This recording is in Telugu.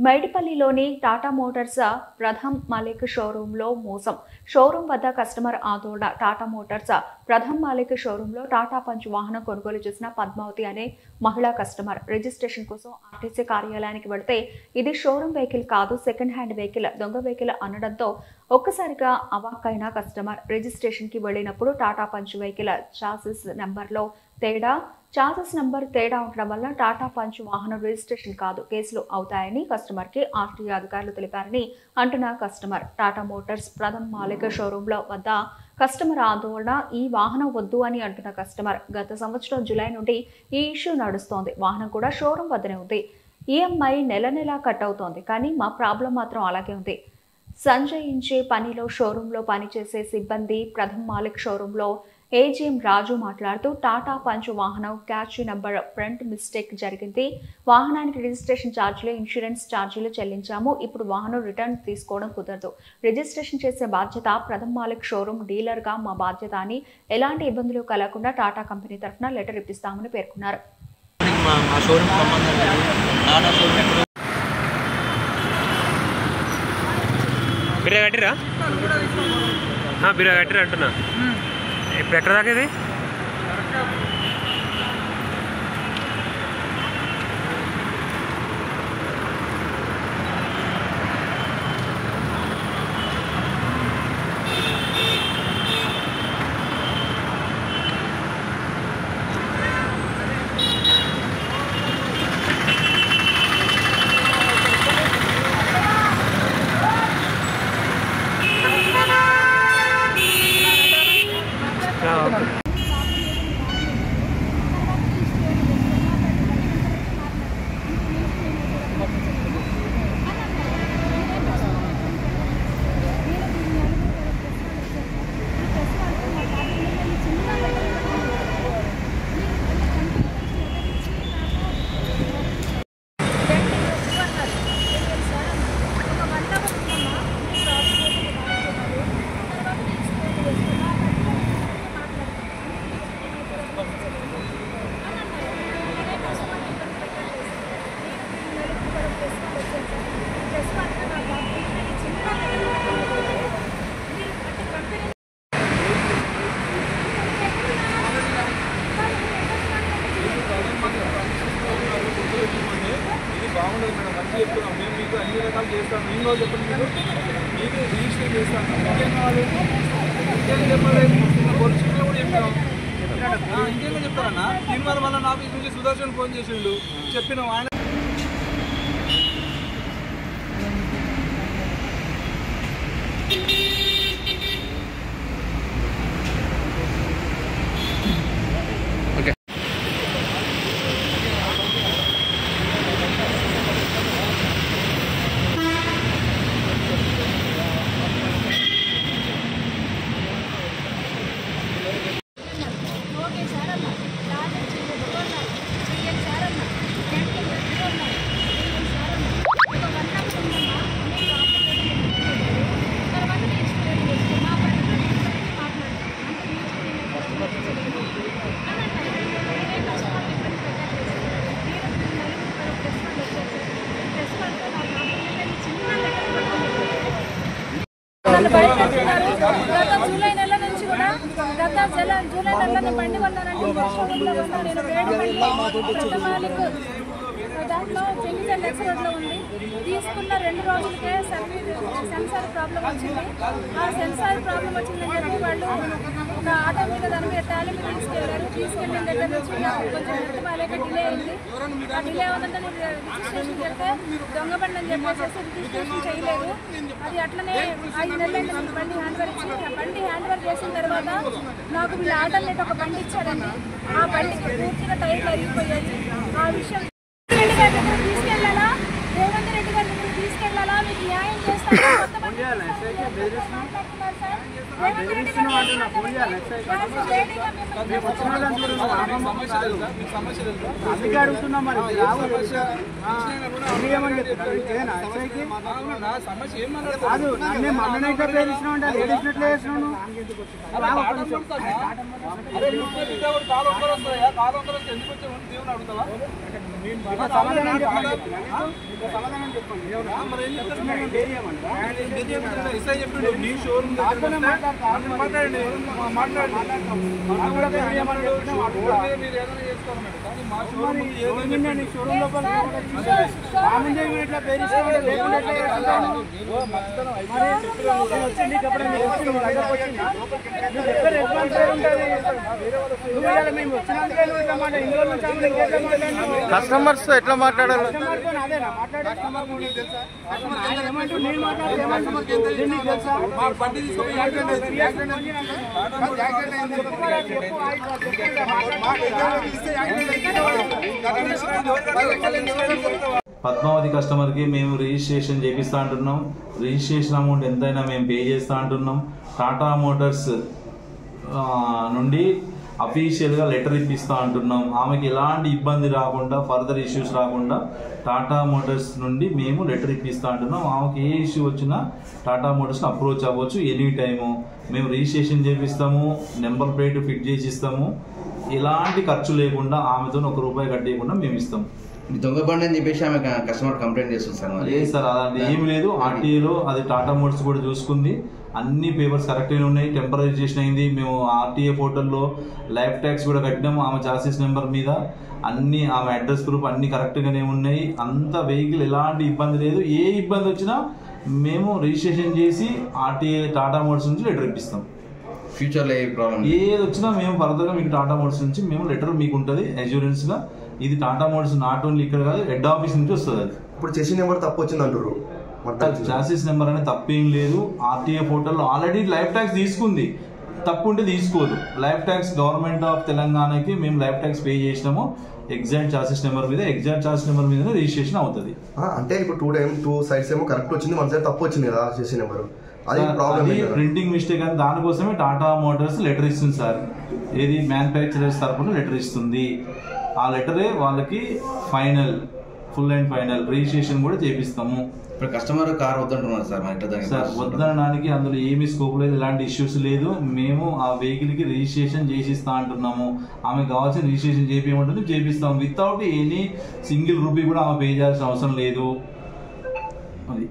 మైడిపల్లిలోని టాటా మోటార్స్ ప్రథమ్ మాలిక్ షోరూంలో మోసం. షోరూం వద్ద కస్టమర్ ఆందోళన. టాటా మోటార్స్ ప్రథమ్ మాలిక్ షోరూంలో టాటా పంచ్ వాహనం కొనుగోలు చేసిన పద్మావతి అనే మహిళా కస్టమర్ రిజిస్ట్రేషన్ కోసం ఆర్టీసీ కార్యాలయానికి వెళితే ఇది షోరూం వెహికల్ కాదు, సెకండ్ హ్యాండ్ వెహికల్, దొంగ వెహికల్ అనడంతో ఒక్కసారిగా అవాక్కైన కస్టమర్ రిజిస్ట్రేషన్ కి వెళ్ళినప్పుడు టాటా పంచ్ వెహికల్ చాసిస్ నెంబర్లో చాసిస్ నంబర్ తేడా ఉండడం వల్ల టాటా పంచ్ వాహనం రిజిస్ట్రేషన్ కాదు, కేసులు అవుతాయని కస్టమర్ కి ఆర్టీఏ అధికారులు తెలిపారని అంటున్న కస్టమర్. టాటా మోటార్స్ ప్రథమ్ మాలిక్ షోరూంలో వద్ద కస్టమర్ ఆందోళన. ఈ వాహనం వద్దు అని అంటున్న కస్టమర్. గత సంవత్సరం జూలై నుండి ఈ ఇష్యూ నడుస్తోంది. వాహనం కూడా షోరూం వద్దనే ఉంది. ఈఎంఐ నెల కట్ అవుతోంది, కానీ మా ప్రాబ్లం మాత్రం అలాగే ఉంది. సంజయించే పనిలో షోరూంలో పనిచేసే సిబ్బంది ప్రథమ్ మాలిక్ షోరూంలో ఏజీఎం రాజు మాట్లాడుతూ టాటా పంచ్ వాహనం క్యాచ్ నంబర్ ఫ్రంట్ మిస్టేక్ జరిగింది. వాహనానికి రిజిస్ట్రేషన్ ఛార్జీలు, ఇన్సూరెన్స్ ఛార్జీలు చెల్లించాము. ఇప్పుడు వాహనం రిటర్న్ తీసుకోవడం కుదరదు. రిజిస్ట్రేషన్ చేసే బాధ్యత ప్రథమ్ మాలిక్ షోరూం డీలర్ గా మా బాధ్యత అని, ఎలాంటి ఇబ్బందులు కలగకుండా టాటా కంపెనీ తరఫున లెటర్ ఇప్పిస్తామని పేర్కొన్నారు. అంటున్నా ఇప్పుడు ఎక్కడ దాకా ఇది బాగుండదు మేడం, మంచి చెప్తున్నాం. మేము మీకు అన్ని రకాలు చేస్తాం. మేము రోజు చెప్పండి, మీకు రిజిస్టర్ చేస్తాను. ఇంకేం కావాలి? ఇంకేం చెప్పాలి? పొలిటికల్ కూడా చెప్పాం. ఇంకేం చెప్తారన్నా? దీనివల్ల వల్ల నాకు ఇది నుంచి సుదర్శన్ ఫోన్ చేసిండు, చెప్పినాం. ఆయన గత జూలై నెల నుంచి కూడా జూలై నెలలో బండి కొన్నారంటే నేను వేడి మాలిక్ దాంట్లో చెంగిజల్ ఎక్స్ రోడ్లో ఉంది. తీసుకున్న 2 రోజులకే సెన్సార్ ప్రాబ్లం వచ్చింది. ఆ సెన్సార్ ప్రాబ్లం వచ్చిందని చెప్పి వాళ్ళు ఒక ఆటో మీద దాని మీద టాలీ మీద తీసుకెళ్ళిన దగ్గర నుంచి నాకు కొంచెం హెల్త్ బాగాలేక డిలే అయింది. ఆ డిలే అవుతుంటే నేను రిజిస్ట్రేషన్ చేస్తే దొంగ బండి అని చెప్పేసి రిజిస్ట్రేషన్ చేయలేదు. అది అట్లనే 5 నెలలైంది నాకు బండి హ్యాండ్ ఓవర్ ఇచ్చి. ఆ బండి హ్యాండ్ ఓవర్ చేసిన తర్వాత నాకు వీళ్ళు ఆటోలెట్ ఒక బండి ఇచ్చారండి. ఆ బండికి పూర్తిగా టైర్లు అరిగిపోయాయి. ఆ విషయం తీసుకెళ్ళాలా, రేవంత్ రెడ్డి గారి దగ్గర తీసుకెళ్ళాలా, మీకు న్యాయం చేస్తాను. కస్టమర్స్ తో ఎట్లా మాట్లాడాలి? పద్మావతి కస్టమర్కి మేము రిజిస్ట్రేషన్ చేపిస్తా అంటున్నాం. రిజిస్ట్రేషన్ అమౌంట్ ఎంతైనా మేము పే చేస్తూ అంటున్నాం. టాటా మోటార్స్ నుండి అఫీషియల్గా లెటర్ ఇప్పిస్తూ అంటున్నాం. ఆమెకి ఎలాంటి ఇబ్బంది రాకుండా, ఫర్దర్ ఇష్యూస్ రాకుండా టాటా మోటార్స్ నుండి మేము లెటర్ ఇప్పిస్తూ అంటున్నాం. ఆమెకి ఏ ఇష్యూ వచ్చినా టాటా మోటార్స్ని అప్రోచ్ అవ్వచ్చు ఎనీ టైము. మేము రిజిస్ట్రేషన్ చేపిస్తాము, నెంబర్ ప్లేట్ ఫిట్ చేసి ఇస్తాము. ఎలాంటి ఖర్చు లేకుండా ఆమెతో ₹1 కట్టేయకుండా మేము ఇస్తాం. దొంగ బండి అని చెప్పేసి ఆమె కస్టమర్ కంప్లైంట్ చేస్తుంది సార్. లేదు సార్, అలాంటి ఏమి లేదు. ఆర్టీఏలో అది టాటా మోటార్స్ కూడా చూసుకుంది. అన్ని పేపర్స్ కరెక్ట్గానే ఉన్నాయి. టెంపరైజేషన్ అయింది. మేము ఆర్టీఏ పోర్టల్లో లైఫ్ ట్యాక్స్ కూడా కట్టినాము ఆమె చాసిస్ నెంబర్ మీద. అన్ని ఆమె అడ్రస్ ప్రూఫ్ అన్ని కరెక్ట్గానే ఉన్నాయి. అంత వెహికల్ ఎలాంటి ఇబ్బంది లేదు. ఏ ఇబ్బంది వచ్చినా మేము రిజిస్ట్రేషన్ చేసి ఆర్టీఏ టాటా మోటార్స్ నుంచి లెటర్ ఇప్పిస్తాం. ఫ్యూచర్లో ఏ ప్రాబ్లం ఏది వచ్చినా మేము ఫర్దర్గా మీకు టాటా మోటార్స్ నుంచి మేము లెటర్ మీకు ఉంటుంది అష్యూరెన్స్గా. ఇది టాటా మోటార్స్ నాట్ ఓన్లీ ఇక్కడ కాదు, హెడ్ ఆఫీస్ నుంచి వస్తుంది. అది ఇప్పుడు చేసిన నెంబర్ తప్పు వచ్చింది అంటారు. చాసిస్ నెంబర్ అనేది తప్పేం లేదు. ఆర్టీఏ పోర్టల్లో ఆల్రెడీ లైఫ్ ట్యాక్స్ తీసుకుంది. తప్పు ఉంటే తీసుకోదు. లైఫ్ ట్యాక్స్ గవర్నమెంట్ ఆఫ్ తెలంగాణకి మేము లైఫ్ ట్యాక్స్ పే చేసినాము. ఎగ్జాక్ట్ చాసిస్ నెంబర్ మీద, ఎగ్జాక్ట్ చాసిస్ నెంబర్ మీద రిజిస్ట్రేషన్ అవుతుంది. అంటే ఇప్పుడు 2 సైడ్స్ ఏమో కరెక్ట్ వచ్చింది, 1 సైడ్ తప్పు వచ్చింది కదా చేసే నెంబర్. అది ప్రాబ్లం, ప్రింటింగ్ మిస్టేక్ అని. దానికోసమే టాటా మోటార్స్ లెటర్ ఇస్తుంది సార్. ఏది మ్యానుఫ్యాక్చరర్స్ తరఫున లెటర్ ఇస్తుంది. ఆ లెటరే వాళ్ళకి final, full and final registration కూడా చేపిస్తాము. ఇప్పుడు కస్టమర్ కార్ వద్దంటున్నారు సార్. సార్ వద్దనడానికి అందులో ఏమీ స్కోప్ లేదు, ఎలాంటి ఇష్యూస్ లేదు. మేము ఆ వెహికల్కి రిజిస్ట్రేషన్ చేసిస్తా అంటున్నాము. ఆమెకు కావాల్సిన రిజిస్ట్రేషన్ చేపించమంటే చేపిస్తాము. వితౌట్ ఎనీ సింగిల్ రూపీ కూడా ఆమె పే చేయాల్సిన అవసరం లేదు. అది